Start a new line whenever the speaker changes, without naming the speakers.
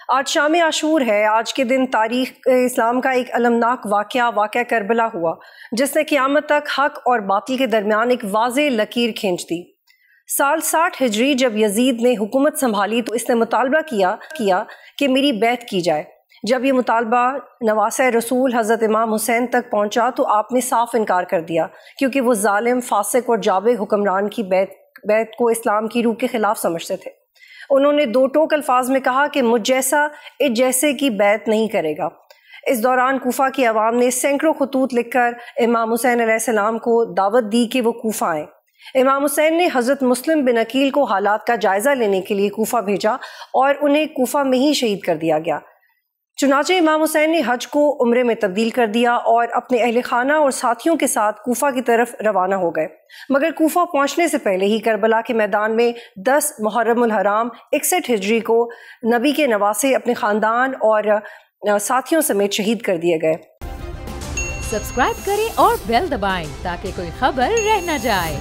آج شام عاشور ہے۔ آج کے دن تاریخ اسلام کا ایک المناک واقعہ کربلا ہوا، جس نے قیامت تک حق اور باطل کے درمیان ایک واضح لکیر کھینچ دی۔ سال 60 ہجری جب یزید نے حکومت سنبھالی تو اس نے مطالبہ کیا کہ میری بیعت کی جائے۔ جب یہ مطالبہ نواسہ رسول حضرت امام حسین تک پہنچا تو آپ نے صاف انکار کر دیا، کیونکہ وہ ظالم، فاسق اور جابر حکمران کی بیعت کو اسلام کی روح کے خلاف سمجھتے تھے۔ انہوں نے دو ٹوک الفاظ میں کہا کہ مجھ جیسا اس جیسے کی بیعت نہیں کرے گا۔ اس دوران کوفہ کی عوام نے سینکڑوں خطوط لکھ کر امام حسین علیہ السلام کو دعوت دی کہ وہ کوفہ آئیں۔ امام حسین نے حضرت مسلم بن عقیل کو حالات کا جائزہ لینے کے لیے کوفہ بھیجا اور انہیں کوفہ میں ہی شہید کر دیا گیا۔ چنانچہ امام حسین نے حج کو عمرے میں تبدیل کر دیا اور اپنے اہل خانہ اور ساتھیوں کے ساتھ کوفہ کی طرف روانہ ہو گئے، مگر کوفہ پہنچنے سے پہلے ہی کربلا کے میدان میں 10 محرم الحرام 61 ہجری کو نبی کے نواسے اپنے خاندان اور ساتھیوں سمیت شہید کر دیے گئے۔
سبسکرائب کریں اور بیل دبائیں تاکہ کوئی خبر رہ نہ جائے۔